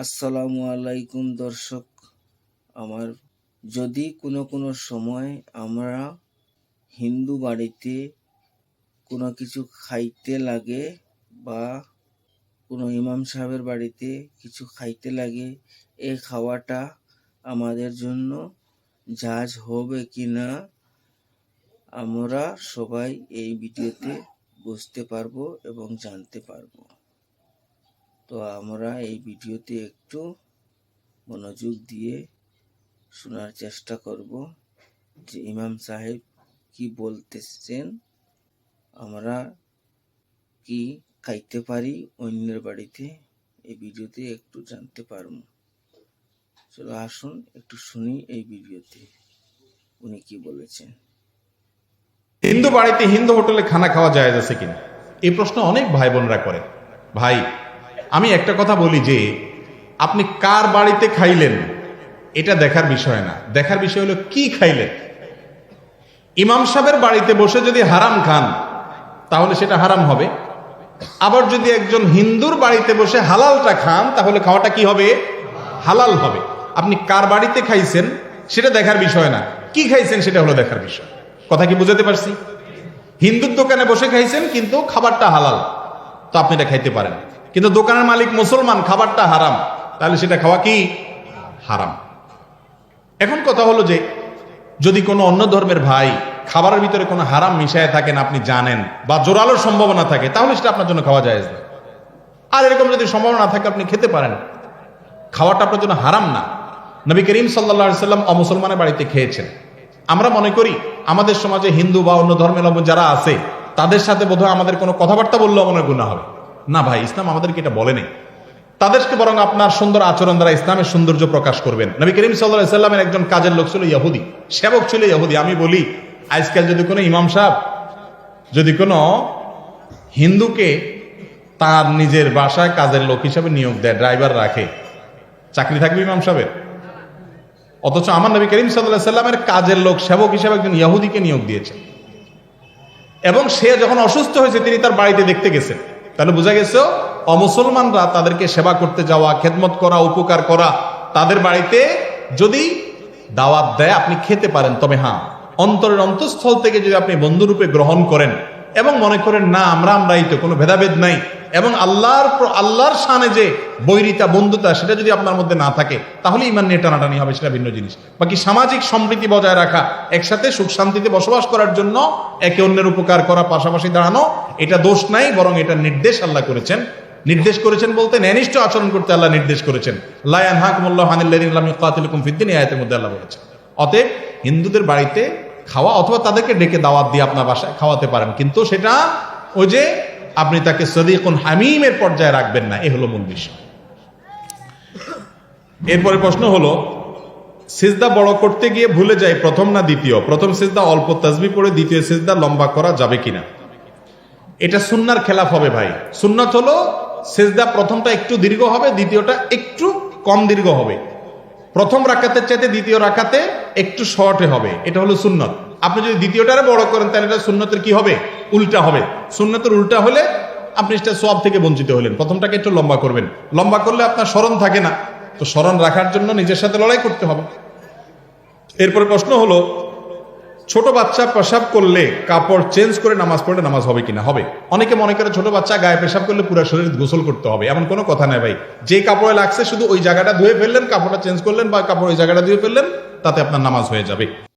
আসসালামু আলাইকুম দর্শক আমার। যদি কোনো সময় আমরা হিন্দু বাড়িতে কোনো কিছু খাইতে লাগে বা কোনো ইমাম সাহেবের বাড়িতে কিছু খাইতে লাগে, এই খাওয়াটা আমাদের জন্য জায়েজ হবে কি না আমরা সবাই এই ভিডিওতে বুঝতে পারবো এবং জানতে পারবো। তো আমরা এই ভিডিওতে একটু মনোযোগ দিয়ে শোনার চেষ্টা করব যে ইমাম সাহেব কি বলতেছেন, আমরা কি খাইতে পারি অন্যের বাড়িতে, এই ভিডিওতে একটু জানতে পারবো। চলো আসুন একটু শুনি এই ভিডিওতে উনি কি বলেছেন। হিন্দু বাড়িতে হিন্দু হোটেলে খানা খাওয়া জায়েজ আছে কিনা, এই প্রশ্ন অনেক ভাই বোনরা করে। ভাই, আমি একটা কথা বলি যে আপনি কার বাড়িতে খাইলেন এটা দেখার বিষয় না, দেখার বিষয় হলো কি খাইলেন। ইমাম সাহেবের বাড়িতে বসে যদি হারাম খান তাহলে সেটা হারাম হবে, আবার যদি একজন হিন্দুর বাড়িতে বসে হালালটা খান তাহলে খাওয়াটা কি হবে? হালাল হবে। আপনি কার বাড়িতে খাইছেন সেটা দেখার বিষয় না, কি খাইছেন সেটা হলো দেখার বিষয়। কথা কি বুঝাতে পারছি? হিন্দুর দোকানে বসে খাইছেন কিন্তু খাবারটা হালাল, তো আপনি এটা খাইতে পারেন। কিন্তু দোকানের মালিক মুসলমান, খাবারটা হারাম, তাহলে সেটা খাওয়া কি হারাম। এখন কথা হলো যে যদি কোনো অন্য ধর্মের ভাই খাবারের ভিতরে কোনো হারাম মিশায় থাকেন আপনি জানেন, বা জোরালোর সম্ভাবনা থাকে, তাহলে সেটা আপনার জন্য খাওয়া জায়েজ না। আর এরকম যদি সম্ভাবনা না থাকে আপনি খেতে পারেন, খাওয়াটা আপনার জন্য হারাম না। নবী করিম সাল্লাল্লাহু আলাইহি সাল্লাম অমুসলমানের বাড়িতে খেয়েছেন। আমরা মনে করি আমাদের সমাজে হিন্দু বা অন্য ধর্মের লোক যারা আছে তাদের সাথে বোধহয় আমাদের কোনো কথাবার্তা বললেও মনে গুনাহ হবে না। ভাই, ইসলাম আমাদেরকে এটা বলেনি। তাদেরকে বরং আপনার সুন্দর আচরণ দ্বারা ইসলামের সৌন্দর্য প্রকাশ করবেন। নবী করিম সাল্লাল্লাহু আলাইহি সাল্লামের একজন কাজের লোক ছিল ইহুদি, সেবক ছিল ইহুদি। আমি বলি আজকাল যদি কোনো ইমাম সাহেব যদি কোনো হিন্দুকে তার নিজের বাসায় কাজের লোক হিসাবে নিয়োগ দেয়, ড্রাইভার রাখে, চাকরি থাকবে ইমাম সাহেবের? অথচ আমার নবী করিম সাল্লাল্লাহু আলাইহি সাল্লামের কাজের লোক সেবক হিসাবে একজন ইহুদিকে নিয়োগ দিয়েছে, এবং সে যখন অসুস্থ হয়েছে তিনি তার বাড়িতে দেখতে গেছেন। তাহলে বোঝা গেছে অমুসলমানরা তাদেরকে সেবা করতে যাওয়া, খেদমত করা, উপকার করা, তাদের বাড়িতে যদি দাওয়াত দেয় আপনি খেতে পারেন। তবে হ্যাঁ, অন্তরের অন্তঃস্থল থেকে যদি আপনি বন্ধুরূপে গ্রহণ করেন এবং মনে করেন না আমরাই তো, কোনো ভেদাভেদ নাই, এবং আল্লাহর শানে যে বৈরিতা বন্ধুতা সেটা যদি আপনার মধ্যে না থাকে, তাহলে ইমান নিয়ে টানাটানি হবে, সেটা ভিন্ন জিনিস। বাকি সামাজিক সম্প্রীতি বজায় রাখা, একসাথে সুখ শান্তিতে বসবাস করার জন্য একে অন্যের উপকার করা, পাশাপাশি দাঁড়ানো, এটা দোষ নাই, বরং এটা নির্দেশ আল্লাহ করেছেন। নির্দেশ করেছেন বলতে ন্যায়নিষ্ঠ আচরণ করতে আল্লাহ নির্দেশ করেছেন। লা ইয়ানহাকুমুল্লাহু আনিল্লাযিনা লাম ইউকাতিলুকুম ফিদ-দীন, এই আয়াতের মধ্যে আল্লাহ বলেছেন। অতএব হিন্দুদের বাড়িতে খাওয়া অথবা তাদেরকে ডেকে দাওয়াত দিয়ে আপনার বাসায় খাওয়াতে পারেন, কিন্তু সেটা ওই যে আপনি তাকে সদীকুন হামিমের পর্যায়ে রাখবেন না, এ হলো মূল বিষয়। এরপরে প্রশ্ন হলো, সিজদা বড় করতে গিয়ে ভুলে যায় প্রথম না দ্বিতীয়, প্রথম সিজদা অল্প তাসবিহ পড়ে দ্বিতীয় সিজদা লম্বা করা যাবে কিনা? এটা সুন্নাহর খেলাফ হবে ভাই। সুন্নাত হলো সিজদা প্রথমটা একটু দীর্ঘ হবে, দ্বিতীয়টা একটু কম দীর্ঘ হবে। প্রথম রাকাতের চাইতে দ্বিতীয় রাকাতে একটু শর্টে হবে, এটা হলো সুন্নত। আপনি যদি দ্বিতীয়টারে বড় করেন তাহলে এটা সুন্নতের কি হবে? উল্টা হবে। সুন্নতের উল্টা হলে আপনি সেটা সওয়াব থেকে বঞ্চিত হলেন। প্রথমটাকে একটু লম্বা করবেন, লম্বা করলে আপনার স্মরণ থাকে না, তো স্মরণ রাখার জন্য নিজের সাথে লড়াই করতে হবে। এরপরে প্রশ্ন হলো, ছোট বাচ্চা পেশাব করলে কাপড় চেঞ্জ করে নামাজ পড়লে নামাজ হবে কিনা? হবে। অনেকে মনে করে ছোট বাচ্চা গায়ে পেশাব করলে পুরো শরীর গোসল করতে হবে, এমন কোনো কথা নাই ভাই। যে কাপড়ে লাগছে শুধু ওই জায়গাটা ধুয়ে ফেললেন, কাপড়টা চেঞ্জ করলেন, বা কাপড় ওই জায়গাটা ধুয়ে ফেললেন, তাতে আপনার নামাজ হয়ে যাবে।